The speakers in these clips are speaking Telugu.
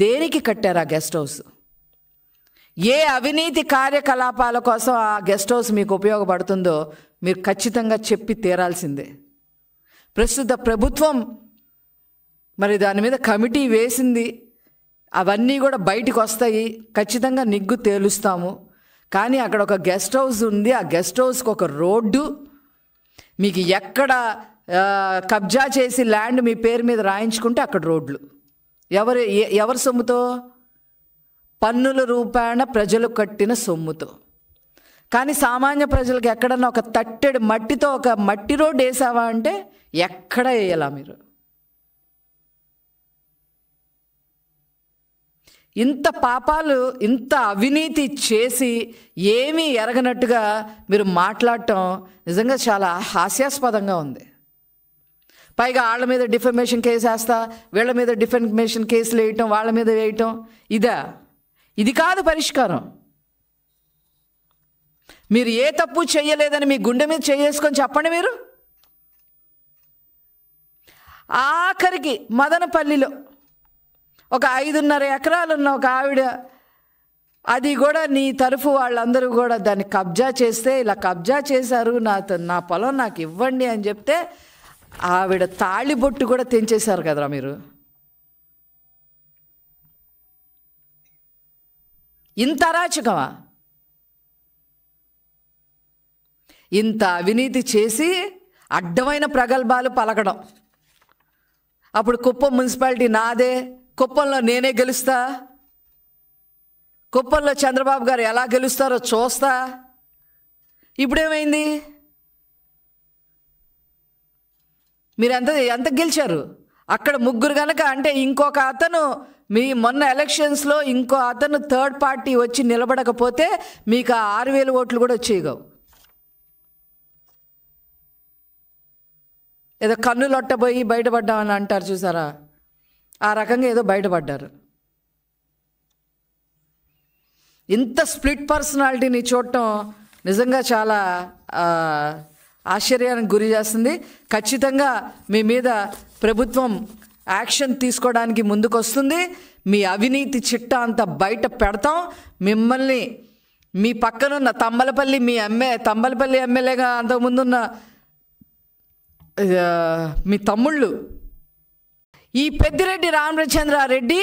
దేనికి కట్టారు ఆ గెస్ట్ హౌస్? ఏ అవినీతి కార్యకలాపాల కోసం ఆ గెస్ట్ హౌస్ మీకు ఉపయోగపడుతుందో మీరు ఖచ్చితంగా చెప్పి తీరాల్సిందే. ప్రస్తుత ప్రభుత్వం మరి దాని మీద కమిటీ వేసింది, అవన్నీ కూడా బయటికి వస్తాయి, ఖచ్చితంగా నిగ్గు తేలుస్తాము. కానీ అక్కడ ఒక గెస్ట్ హౌస్ ఉంది, ఆ గెస్ట్ హౌస్కి ఒక రోడ్డు, మీకు ఎక్కడ కబ్జా చేసి ల్యాండ్ మీ పేరు మీద రాయించుకుంటే అక్కడ రోడ్లు. ఎవరి సొమ్ముతో? పన్నుల రూపాయన ప్రజలు కట్టిన సొమ్ముతో. కానీ సామాన్య ప్రజలకు ఎక్కడన్నా ఒక తట్టెడు మట్టితో ఒక మట్టి రోడ్డు వేసావా అంటే ఎక్కడ వేయాలా మీరు? ఇంత పాపాలు, ఇంత అవినీతి చేసి ఏమీ ఎరగనట్టుగా మీరు మాట్లాడటం నిజంగా చాలా హాస్యాస్పదంగా ఉంది. పైగా వాళ్ళ మీద డిఫమేషన్ కేసు వేస్తా, వీళ్ళ మీద డిఫమేషన్ కేసులు వేయటం, వాళ్ళ మీద వేయటం, ఇది కాదు పరిష్కారం. మీరు ఏ తప్పు చేయలేదని మీ గుండె మీద చేసుకొని చెప్పండి. మీరు ఆఖరికి మదనపల్లిలో ఒక 5.5 ఎకరాలు ఉన్న ఒక ఆవిడ, అది కూడా నీ తరఫు వాళ్ళందరూ కూడా దాన్ని కబ్జా చేస్తే, ఇలా కబ్జా చేశారు, నా పొలం నాకు ఇవ్వండి అని చెప్తే ఆవిడ తాళిబొట్టు కూడా తెంచేశారు కదరా మీరు. ఇంత అరాచకమా? ఇంత అవినీతి చేసి అడ్డమైన ప్రగల్భాలు పలకడం. అప్పుడు కుప్పం మున్సిపాలిటీ నాదే, కుప్పంలో నేనే గెలుస్తా, కుప్పంలో చంద్రబాబు గారు ఎలా గెలుస్తారో చూస్తా. ఇప్పుడేమైంది? మీరు ఎంత గెలిచారు? అక్కడ 3 కనుక, అంటే ఇంకొక అతను మీ మొన్న ఎలక్షన్స్లో ఇంకో అతను థర్డ్ పార్టీ వచ్చి నిలబడకపోతే మీకు 6,000 ఓట్లు కూడా వచ్చేయగవు. ఏదో కన్నులొట్టబోయి బయటపడ్డామని అంటారు చూసారా, ఆ రకంగా ఏదో బయటపడ్డారు. ఇంత స్ప్లిట్ పర్సనాలిటీని చూడటం నిజంగా చాలా ఆశ్చర్యానికి గురి చేస్తుంది. ఖచ్చితంగా మీ మీద ప్రభుత్వం యాక్షన్ తీసుకోవడానికి ముందుకు వస్తుంది. మీ అవినీతి చిట్టా అంతా బయట పెడతాం. మిమ్మల్ని మీ పక్కనున్న తంబలపల్లి ఎమ్మెల్యేగా అంతకుముందున్న మీ తమ్ముళ్ళు, ఈ పెద్దిరెడ్డి రామచంద్రారెడ్డి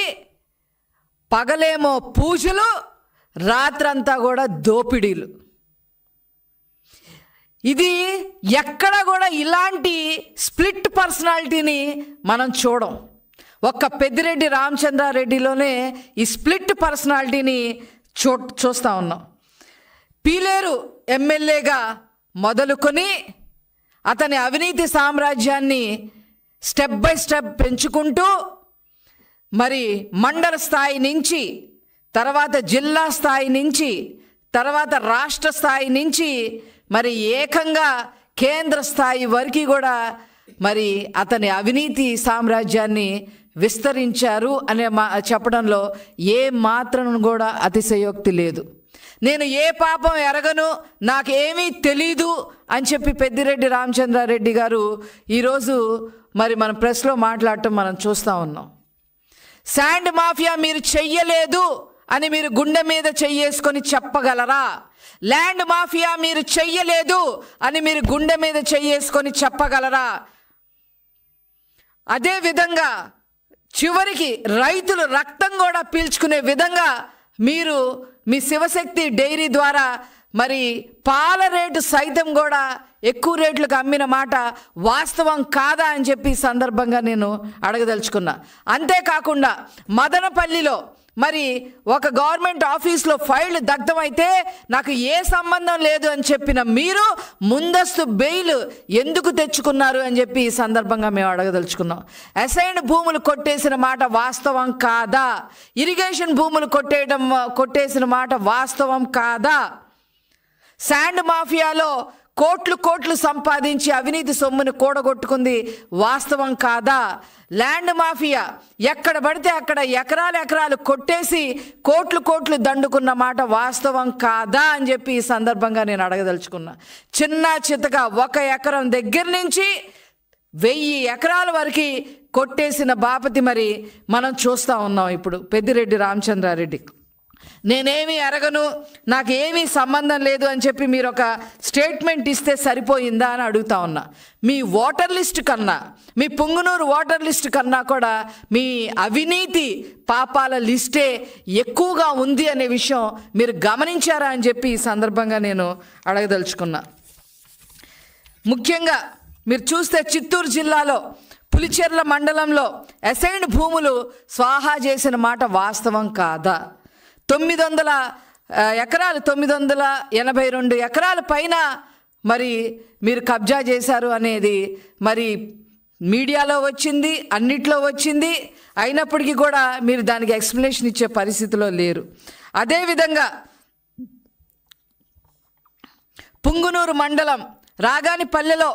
పగలేమో పూజలు, రాత్రంతా కూడా దోపిడీలు. ఇది ఎక్కడ కూడా ఇలాంటి స్ప్లిట్ పర్సనాలిటీని మనం చూడం. ఒక్క పెద్దిరెడ్డి రామచంద్రారెడ్డిలోనే ఈ స్ప్లిట్ పర్సనాలిటీని చూస్తూ ఉన్నాం. పీలేరు ఎమ్మెల్యేగా మొదలుకొని అతని అవినీతి సామ్రాజ్యాన్ని స్టెప్ బై స్టెప్ పెంచుకుంటూ మరి మండల స్థాయి నుంచి, తర్వాత జిల్లా స్థాయి నుంచి, తర్వాత రాష్ట్ర స్థాయి నుంచి, మరి ఏకంగా కేంద్ర స్థాయి వరకు కూడా మరి అతని అవినీతి సామ్రాజ్యాన్ని విస్తరించారు అనే చెప్పడంలో ఏ మాత్రం కూడా అతిశయోక్తి లేదు. నేను ఏ పాపం ఎరగను, నాకేమీ తెలీదు అని చెప్పి పెద్దిరెడ్డి రామచంద్రారెడ్డి గారు ఈరోజు మరి మన ప్రెస్లో మాట్లాడటం మనం చూస్తూ ఉన్నాం. శాండ్ మాఫియా మీరు చెయ్యలేదు అని మీరు గుండె మీద చెయ్యేసుకొని చెప్పగలరా? ల్యాండ్ మాఫియా మీరు చెయ్యలేదు అని మీరు గుండె మీద చెయ్యేసుకొని చెప్పగలరా? అదేవిధంగా చివరికి రైతులు రక్తం కూడా పీల్చుకునే విధంగా మీరు మీ శివశక్తి డైరీ ద్వారా మరి పాల రేటు సైతం కూడా ఎక్కువ రేట్లకు అమ్మిన మాట వాస్తవం కాదా అని చెప్పి ఈ సందర్భంగా నేను అడగదలుచుకున్నా. అంతేకాకుండా మదనపల్లిలో మరి ఒక గవర్నమెంట్ ఆఫీస్లో ఫైల్ దగ్ధమైతే నాకు ఏ సంబంధం లేదు అని చెప్పిన మీరు ముందస్తు బెయిల్ ఎందుకు తెచ్చుకున్నారు అని చెప్పి ఈ సందర్భంగా మేము అడగదలుచుకున్నాం. అసైన్డ్ భూములు కొట్టేసిన మాట వాస్తవం కాదా? ఇరిగేషన్ భూములు కొట్టేసిన మాట వాస్తవం కాదా? శాండ్ మాఫియాలో కోట్లు సంపాదించి అవినీతి సొమ్మును కూడగొట్టుకుంది వాస్తవం కాదా? ల్యాండ్ మాఫియా ఎక్కడ పడితే అక్కడ ఎకరాలు కొట్టేసి కోట్లు దండుకున్న మాట వాస్తవం కాదా అని చెప్పి ఈ సందర్భంగా నేను అడగదలుచుకున్నా. చిన్న చితక 1 ఎకరం దగ్గర నుంచి 1000 ఎకరాల వరకు కొట్టేసిన బాపతి మరి మనం చూస్తూ ఉన్నాం. ఇప్పుడు పెద్దిరెడ్డి రామచంద్రారెడ్డి నేనేమీ అరగను, నాకు ఏమీ సంబంధం లేదు అని చెప్పి మీరు ఒక స్టేట్మెంట్ ఇస్తే సరిపోయిందా అని అడుగుతా ఉన్నా. మీ ఓటర్ లిస్ట్ కన్నా, మీ పుంగనూరు ఓటర్ లిస్ట్ కన్నా కూడా మీ అవినీతి పాపాల లిస్టే ఎక్కువగా ఉంది అనే విషయం మీరు గమనించారా అని చెప్పి ఈ సందర్భంగా నేను అడగదలుచుకున్నా. ముఖ్యంగా మీరు చూస్తే చిత్తూరు జిల్లాలో పులిచెర్ల మండలంలో అసైన్డ్ భూములు స్వాహా చేసిన మాట వాస్తవం కాదా? 900 ఎకరాలు, 982 ఎకరాల పైన మరి మీరు కబ్జా చేశారు అనేది మరి మీడియాలో వచ్చింది, అన్నిట్లో వచ్చింది. అయినప్పటికీ కూడా మీరు దానికి ఎక్స్ప్లెనేషన్ ఇచ్చే పరిస్థితిలో లేరు. అదేవిధంగా పుంగునూరు మండలం రాగానిపల్లెలో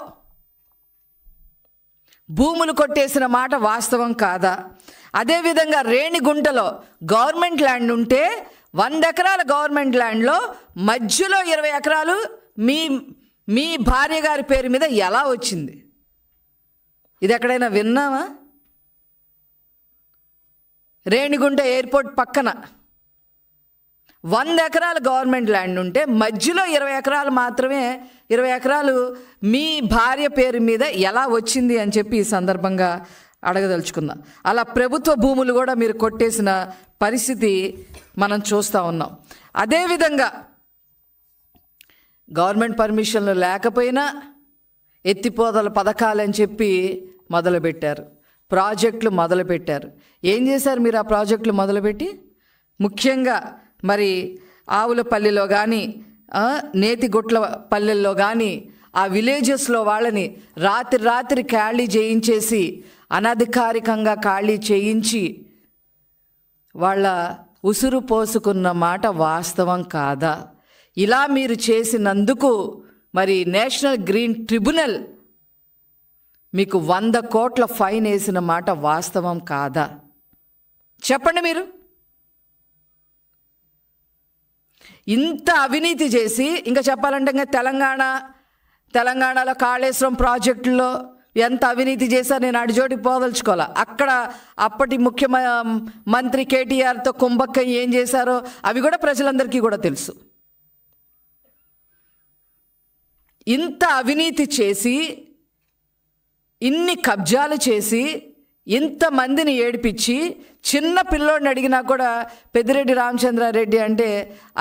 భూములు కొట్టేసిన మాట వాస్తవం కాదా? అదేవిధంగా రేణిగుంటలో గవర్నమెంట్ ల్యాండ్ ఉంటే 100 ఎకరాల గవర్నమెంట్ ల్యాండ్లో మధ్యలో 20 ఎకరాలు మీ భార్య గారి పేరు మీద ఎలా వచ్చింది? ఇది ఎక్కడైనా విన్నామా? రేణిగుంట ఎయిర్పోర్ట్ పక్కన 100 ఎకరాల గవర్నమెంట్ ల్యాండ్ ఉంటే మధ్యలో 20 ఎకరాలు మాత్రమే, 20 ఎకరాలు మీ భార్య పేరు మీద ఎలా వచ్చింది అని చెప్పి ఈ సందర్భంగా అడగదలుచుకుందాం. అలా ప్రభుత్వ భూములు కూడా మీరు కొట్టేసిన పరిస్థితి మనం చూస్తూ ఉన్నాం. అదేవిధంగా గవర్నమెంట్ పర్మిషన్లు లేకపోయినా ఎత్తిపోతల పథకాలని చెప్పి మొదలుపెట్టారు, ప్రాజెక్టులు మొదలుపెట్టారు. ఏం చేశారు మీరు ఆ ప్రాజెక్టులు మొదలుపెట్టి? ముఖ్యంగా మరి ఆవులపల్లిలో కానీ, నేతిగుట్ల పల్లెల్లో కానీ ఆ విలేజెస్లో వాళ్ళని రాత్రి ఖాళీ చేయించేసి, అనధికారికంగా ఖాళీ చేయించి వాళ్ళ ఉసురు పోసుకున్న మాట వాస్తవం కాదా? ఇలా మీరు చేసినందుకు మరి నేషనల్ గ్రీన్ ట్రిబ్యునల్ మీకు 100 కోట్ల ఫైన్ వేసిన మాట వాస్తవం కాదా? చెప్పండి మీరు. ఇంత అవినీతి చేసి ఇంకా చెప్పాలంటే ఇంకా తెలంగాణలో కాళేశ్వరం ప్రాజెక్టులో ఎంత అవినీతి చేశారు నేను అడిజోటికి పోదలుచుకోవాలా. అక్కడ అప్పటి ముఖ్యమంత్రి కేటీఆర్తో కుంభక్క ఏం చేశారో అవి కూడా ప్రజలందరికీ కూడా తెలుసు. ఇంత అవినీతి చేసి, ఇన్ని కబ్జాలు చేసి, ఇంతమందిని ఏడిపించి, చిన్న పిల్లోడిని అడిగినా కూడా పెద్దిరెడ్డి రామచంద్రారెడ్డి అంటే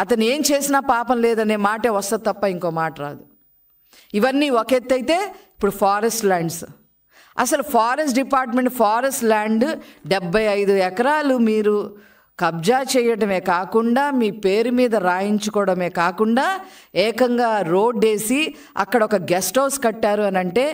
అతను ఏం చేసినా పాపం లేదనే మాటే వస్తుంది తప్ప ఇంకో మాట రాదు. ఇవన్నీ ఒక ఎత్తు అయితే ఇప్పుడు ఫారెస్ట్ ల్యాండ్స్, అసలు ఫారెస్ట్ డిపార్ట్మెంట్ ఫారెస్ట్ ల్యాండ్ 75 ఎకరాలు మీరు కబ్జా చేయడమే కాకుండా మీ పేరు మీద రాయించుకోవడమే కాకుండా ఏకంగా రోడ్ వేసి అక్కడ ఒక గెస్ట్ హౌస్ కట్టారు అని అంటే